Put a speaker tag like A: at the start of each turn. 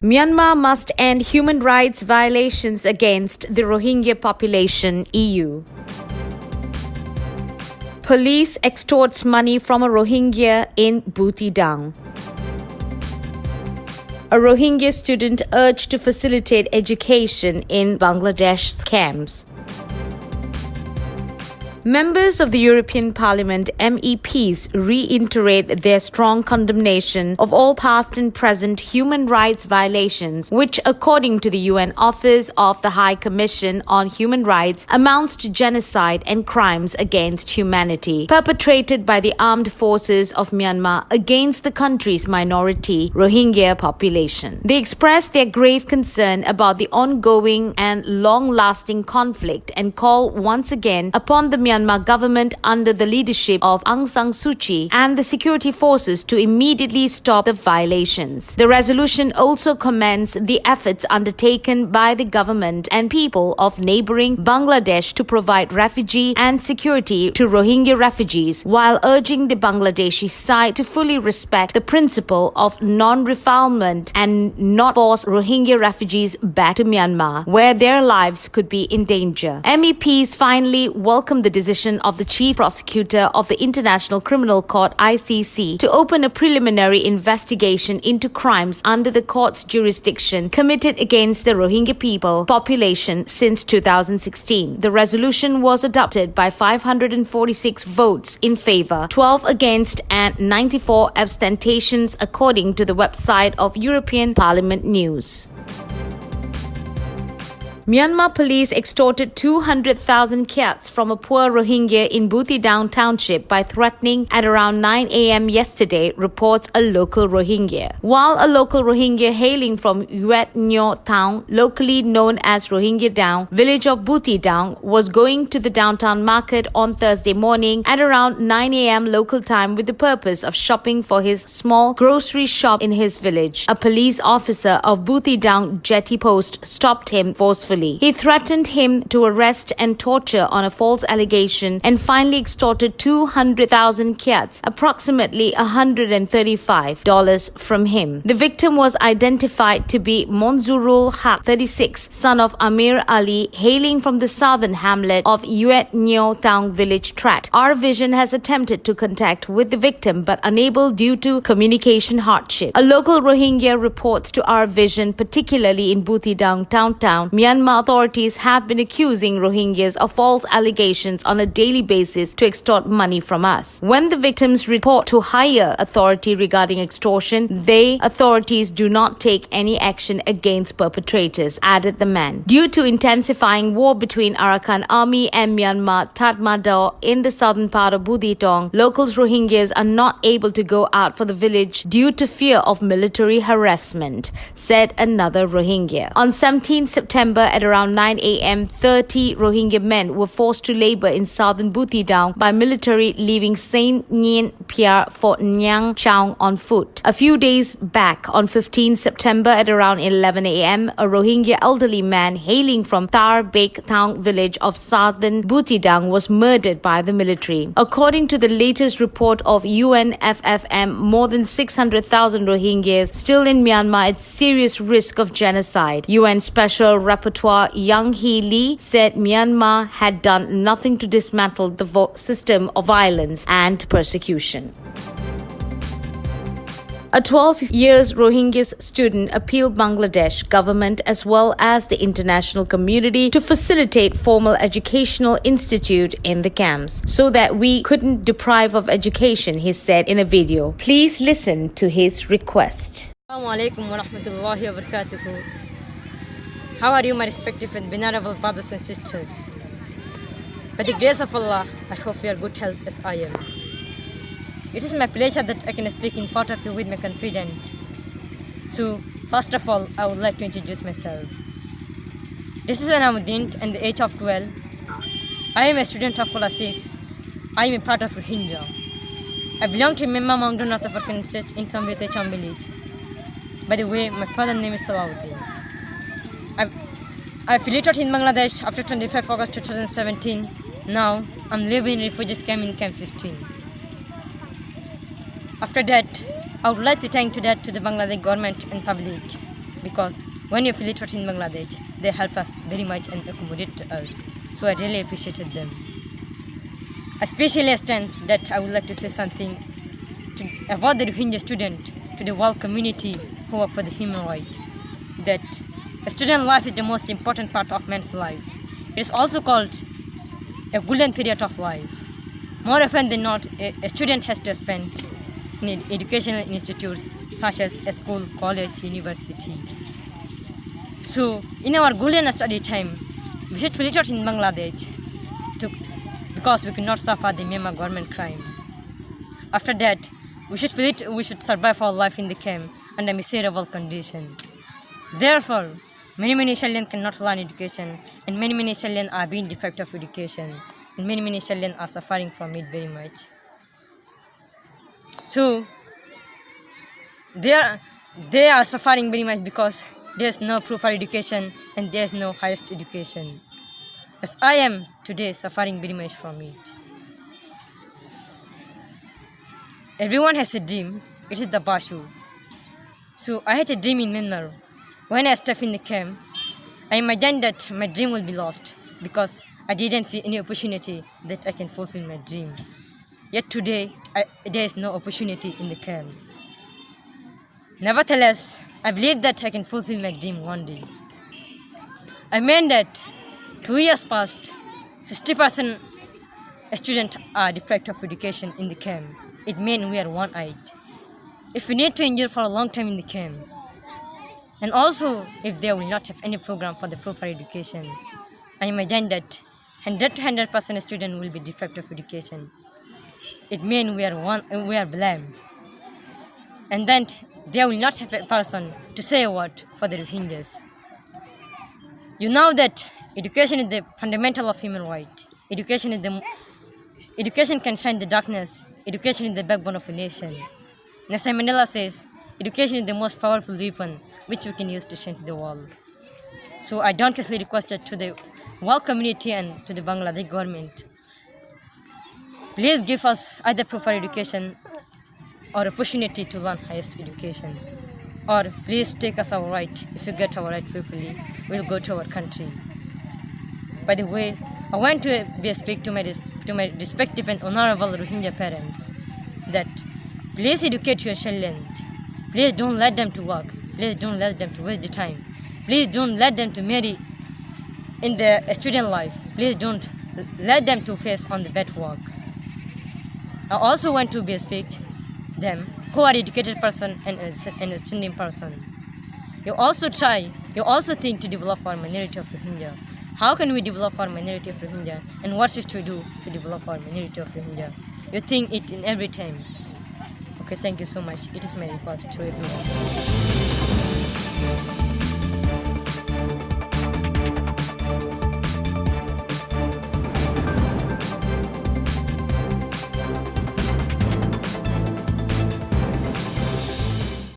A: Myanmar must end human rights violations against the Rohingya population, EU. Police extorts money from a Rohingya in Butidang. A Rohingya student urged to facilitate education in Bangladesh's camps. Members of the European Parliament MEPs reiterate their strong condemnation of all past and present human rights violations, which, according to the UN Office of the High Commission on Human Rights, amounts to genocide and crimes against humanity perpetrated by the armed forces of Myanmar against the country's minority Rohingya population. They expressed their grave concern about the ongoing and long-lasting conflict and call once again upon the Myanmar government under the leadership of Aung San Suu Kyi and the security forces to immediately stop the violations. The resolution also commends the efforts undertaken by the government and people of neighboring Bangladesh to provide refugee and security to Rohingya refugees, while urging the Bangladeshi side to fully respect the principle of non-refoulement and not force Rohingya refugees back to Myanmar, where their lives could be in danger. MEPs finally welcomed the decision of the Chief Prosecutor of the International Criminal Court (ICC) to open a preliminary investigation into crimes under the court's jurisdiction committed against the Rohingya people population since 2016. The resolution was adopted by 546 votes in favor, 12 against and 94 abstentions, according to the website of European Parliament News. Myanmar police extorted 200,000 kyats from a poor Rohingya in Butidang township by threatening at around 9 a.m. yesterday, reports a local Rohingya. While a local Rohingya hailing from Yuet Nyo town, locally known as Rohingya Down, village of Butidang, was going to the downtown market on Thursday morning at around 9 a.m. local time with the purpose of shopping for his small grocery shop in his village. A police officer of Butidang Jetty Post stopped him forcefully. He threatened him to arrest and torture on a false allegation and finally extorted 200,000 kyats, approximately $135, from him. The victim was identified to be Monzurul Haq, 36, son of Amir Ali, hailing from the southern hamlet of Yuet Nyo Town village tract. Rvision has attempted to contact with the victim but unable due to communication hardship. A local Rohingya reports to Rvision, particularly in Butidang town, Myanmar authorities have been accusing Rohingyas of false allegations on a daily basis to extort money from us. When the victims report to higher authority regarding extortion, authorities do not take any action against perpetrators, added the man. Due to intensifying war between Arakan Army and Myanmar Tatmadaw in the southern part of Butidang, locals Rohingyas are not able to go out for the village due to fear of military harassment, said another Rohingya. On 17 September at around 9 a.m., 30 Rohingya men were forced to labor in southern Butidang by military, leaving Saint Nien Piar for Nyang Chau on foot. A few days back, on 15 September at around 11 a.m., a Rohingya elderly man hailing from Tar Bek town village of southern Butidang was murdered by the military. According to the latest report of UNFFM, more than 600,000 Rohingyas still in Myanmar at serious risk of genocide. UN Special Rapporteur Yang Hee Lee said Myanmar had done nothing to dismantle the system of violence and persecution. A 12-year Rohingya student appealed Bangladesh government as well as the international community to facilitate formal educational institute in the camps so that we couldn't deprive of education, he said in a video. Please listen to his request.
B: Assalamu alaikum wa rahmatullahi wa barakatuhu. How are you, my respected and venerable brothers and sisters? By the grace of Allah, I hope you are good health as I am. It is my pleasure that I can speak in front of you with my confidence. So, first of all, I would like to introduce myself. This is Anamuddin and the age of 12. I am a student of class 6. I am a part of Rohingya. I belong to Myanmar Mountain North African State in Tambetecham village. By the way, my father's name is Salahuddin. I affiliated in Bangladesh after 25 August 2017. Now, I'm living in refugees camp in Camp 16. After that, I would like to thank to the Bangladesh government and public because when you feel literate in Bangladesh, they help us very much and accommodate us. So I really appreciated them. Especially extent that I would like to say something about the Rohingya student to the world community who work for the human right. That a student life is the most important part of man's life. It is also called a golden period of life. More often than not, a student has to spend in educational institutes such as a school, college, university. So, in our golden study time, we should feel it in Bangladesh because we cannot suffer the Myanmar government crime. After that, we should survive our life in the camp under miserable condition. Therefore, many children cannot learn education, and many children are being deprived of education, and many children are suffering from it very much. So, they are suffering very much because there is no proper education and there is no highest education. As I am today suffering very much from it. Everyone has a dream. It is the Bashu. So I had a dream in Myanmar. When I stepped in the camp, I imagined that my dream will be lost because I didn't see any opportunity that I can fulfill my dream. Yet today, there is no opportunity in the camp. Nevertheless, I believe that I can fulfill my dream one day. I mean that 2 years past, 60% students are deprived of education in the camp. It means we are one-eyed. If we need to endure for a long time in the camp, and also if they will not have any program for the proper education, I imagine that 100 to 100% students will be deprived of education. It means we are blamed. And then there will not have a person to say a word for the Rohingyas. You know that education is the fundamental of human right. Education can shine the darkness. Education is the backbone of a nation. Nelson Mandela says, education is the most powerful weapon which we can use to change the world. So I doubtfully requested to the world community and to the Bangladesh government, please give us either proper education or opportunity to learn highest education. Or please take us our right. If we get our right properly, we'll go to our country. By the way, I want to speak to my respective and honorable Rohingya parents that please educate your children. Please don't let them to work. Please don't let them to waste the time. Please don't let them to marry in their student life. Please don't let them to face on the bad work. I also want to speak them who are educated person and a standing person. You also think to develop our minority of Rohingya. How can we develop our minority of Rohingya, and what should we do to develop our minority of Rohingya? You think it in every time. Okay, thank you so much. It is my request to everyone.